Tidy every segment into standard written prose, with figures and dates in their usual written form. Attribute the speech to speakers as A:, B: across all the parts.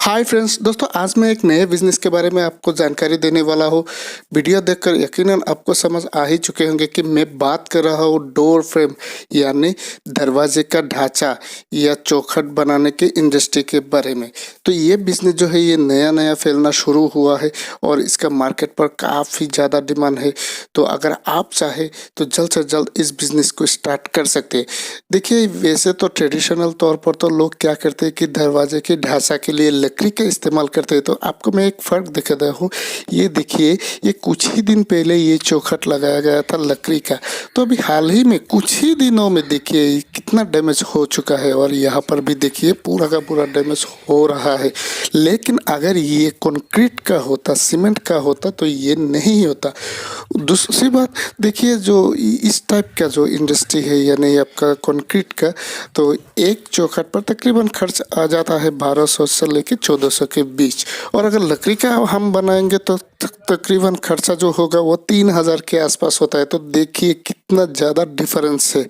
A: Hi friends दोस्तों, आज मैं एक नए बिजनेस के बारे में आपको जानकारी देने वाला हूँ। वीडियो देखकर यकीनन आपको समझ आ ही चुके होंगे कि मैं बात कर रहा हूँ डोर फ्रेम यानी दरवाजे का ढांचा या चौखट बनाने की इंडस्ट्री के बारे में। तो ये बिजनेस जो है ये नया नया फैलना शुरू हुआ है और इसका मार्केट पर काफ़ी ज़्यादा डिमांड है। तो अगर आप चाहे तो जल्द से जल्द इस बिजनेस को स्टार्ट कर सकते हैं। देखिए, वैसे तो ट्रेडिशनल तौर पर तो लोग क्या करते हैं कि दरवाजे के ढांचा के लिए लकड़ी का इस्तेमाल करते हैं। तो आपको मैं एक फ़र्क दिखाता हूँ। ये देखिए, ये कुछ ही दिन पहले ये चौखट लगाया गया था लकड़ी का। तो अभी हाल ही में कुछ ही दिनों में देखिए कितना डैमेज हो चुका है और यहाँ पर भी देखिए पूरा का पूरा डैमेज हो रहा है। लेकिन अगर ये कंक्रीट का होता, सीमेंट का होता तो ये नहीं होता। दूसरी बात देखिए, जो इस टाइप का जो इंडस्ट्री है यानी आपका कंक्रीट का, तो एक चौखट पर तकरीबन खर्च आ जाता है 1200 से लेके 1400 के बीच। और अगर लकड़ी का हम बनाएंगे तो तकरीबन खर्चा जो होगा वो 3000 के आसपास होता है। तो देखिए कितना ज़्यादा डिफरेंस है।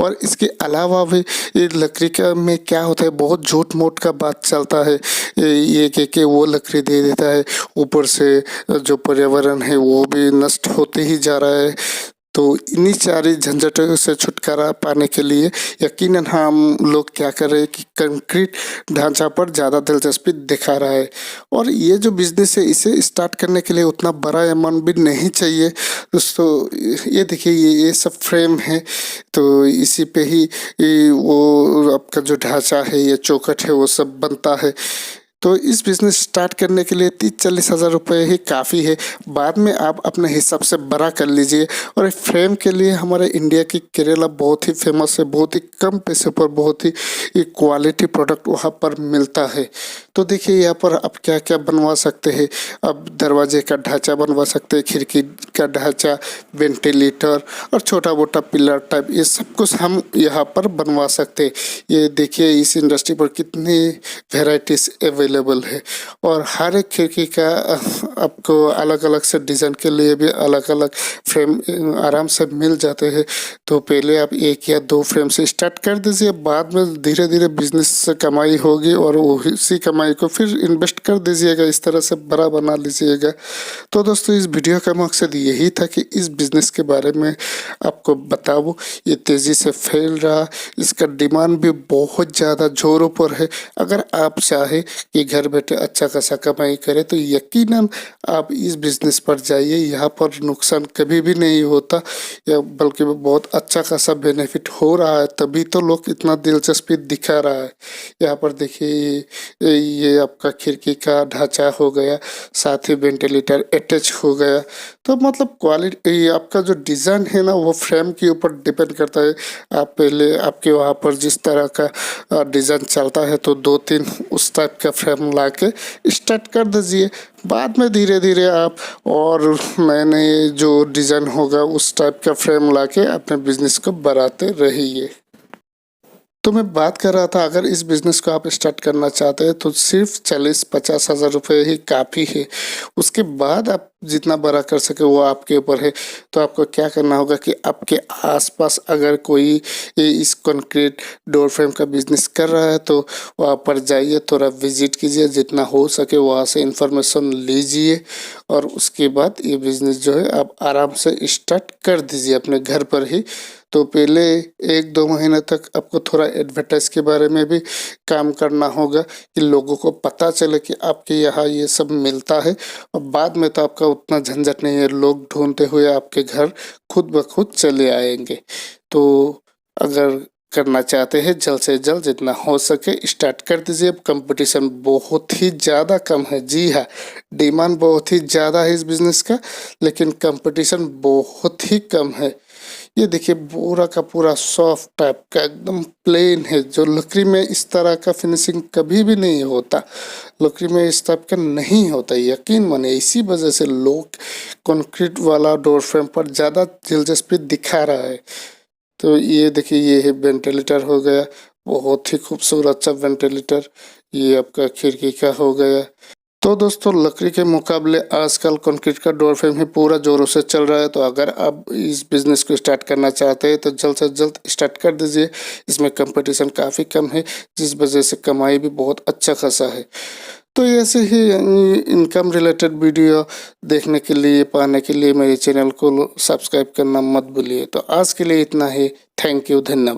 A: और इसके अलावा भी ये लकड़ी का में क्या होता है, बहुत झूठ मूठ का बात चलता है। ये कि वो लकड़ी दे देता है, ऊपर से जो पर्यावरण है वो भी नष्ट होते ही जा रहा है। तो इन्हीं सारी झंझटों से छुटकारा पाने के लिए यकीनन हम लोग क्या कर रहे हैं कि कंक्रीट ढांचा पर ज़्यादा दिलचस्पी दिखा रहा है। और ये जो बिजनेस है इसे स्टार्ट करने के लिए उतना बड़ा अमाउंट भी नहीं चाहिए दोस्तों। ये देखिए, ये सब फ्रेम है, तो इसी पे ही वो आपका जो ढांचा है या चौखट है वो सब बनता है। तो इस बिज़नेस स्टार्ट करने के लिए 30-40 हज़ार रुपये ही काफ़ी है। बाद में आप अपने हिसाब से बड़ा कर लीजिए। और एक फ्रेम के लिए हमारे इंडिया की केरला बहुत ही फेमस है। बहुत ही कम पैसे पर बहुत ही क्वालिटी प्रोडक्ट वहाँ पर मिलता है। तो देखिए यहाँ पर आप क्या क्या बनवा सकते हैं। अब दरवाजे का ढांचा बनवा सकते हैं, खिड़की का ढांचा, वेंटिलेटर और छोटा मोटा पिलर टाइप, ये सब कुछ हम यहाँ पर बनवा सकते हैं। ये देखिए इस इंडस्ट्री पर कितनी वेराइटीज अवेलेबल है। और हर एक खिड़की का आपको अलग अलग से डिज़ाइन के लिए भी अलग अलग फ्रेम आराम से मिल जाते हैं। तो पहले आप 1 या 2 फ्रेम से स्टार्ट कर दीजिए, बाद में धीरे धीरे बिजनेस से कमाई होगी और उसी कमाई को फिर इन्वेस्ट कर दीजिएगा, इस तरह से बड़ा बना लीजिएगा। तो दोस्तों, इस वीडियो का मकसद यही था कि इस बिज़नेस के बारे में आपको बताऊं। ये तेज़ी से फैल रहा, इसका डिमांड भी बहुत ज़्यादा जोरों पर है। अगर आप चाहे कि घर बैठे अच्छा खासा कमाई करें तो यकीनन आप इस बिज़नेस पर जाइए। यहाँ पर नुकसान कभी भी नहीं होता, या बल्कि बहुत अच्छा खासा बेनिफिट हो रहा है, तभी तो लोग इतना दिलचस्पी दिखा रहा है। यहाँ पर देखिए ये आपका खिड़की का ढांचा हो गया, साथ ही वेंटिलेटर अटैच हो गया। तो मतलब क्वालिटी आपका जो डिज़ाइन है ना वो फ्रेम के ऊपर डिपेंड करता है। आप पहले आपके वहाँ पर जिस तरह का डिज़ाइन चलता है तो 2-3 उस टाइप का फ्रेम ला के स्टार्ट कर दीजिए। बाद में धीरे धीरे आप और नए नए जो डिज़ाइन होगा उस टाइप का फ्रेम ला के अपने बिजनेस को बढ़ाते रहिए। तो मैं बात कर रहा था, अगर इस बिज़नेस को आप स्टार्ट करना चाहते हैं तो सिर्फ 40-50 हज़ार रुपये ही काफ़ी है। उसके बाद आप जितना बड़ा कर सके वो आपके ऊपर है। तो आपको क्या करना होगा कि आपके आसपास अगर कोई इस कंक्रीट डोर फ्रेम का बिज़नेस कर रहा है तो वहाँ पर जाइए, थोड़ा विजिट कीजिए, जितना हो सके वहाँ से इंफॉर्मेशन लीजिए और उसके बाद ये बिज़नेस जो है आप आराम से स्टार्ट कर दीजिए अपने घर पर ही। तो पहले 1-2 महीने तक आपको थोड़ा एडवर्टाइज के बारे में भी काम करना होगा कि लोगों को पता चले कि आपके यहाँ ये सब मिलता है। और बाद में तो आपका उतना झंझट नहीं है, लोग ढूंढते हुए आपके घर खुद ब खुद चले आएंगे। तो अगर करना चाहते हैं जल्द से जल्द जितना हो सके स्टार्ट कर दीजिए। कंपटीशन बहुत ही ज़्यादा कम है, जी हाँ, डिमांड बहुत ही ज़्यादा है इस बिज़नेस का, लेकिन कंपटीशन बहुत ही कम है। ये देखिए पूरा का पूरा सॉफ्ट टाइप का एकदम प्लेन है, जो लकड़ी में इस तरह का फिनिशिंग कभी भी नहीं होता, लकड़ी में इस टाइप का नहीं होता, यकीन माने। इसी वजह से लोग कंक्रीट वाला डोर फ्रेम पर ज़्यादा दिलचस्पी दिखा रहा है। तो ये देखिए ये है वेंटिलेटर हो गया, बहुत ही खूबसूरत सा वेंटिलेटर। ये आपका खिड़की का हो गया। तो दोस्तों, लकड़ी के मुकाबले आजकल कंक्रीट का डोर फ्रेम ही पूरा जोरों से चल रहा है। तो अगर आप इस बिज़नेस को स्टार्ट करना चाहते हैं तो जल्द से जल्द स्टार्ट कर दीजिए। इसमें कंपटीशन काफ़ी कम है, जिस वजह से कमाई भी बहुत अच्छा खासा है। तो ऐसे ही इनकम रिलेटेड वीडियो देखने के लिए पाने के लिए मेरे चैनल को सब्सक्राइब करना मत भूलिए। तो आज के लिए इतना ही। थैंक यू, धन्यवाद।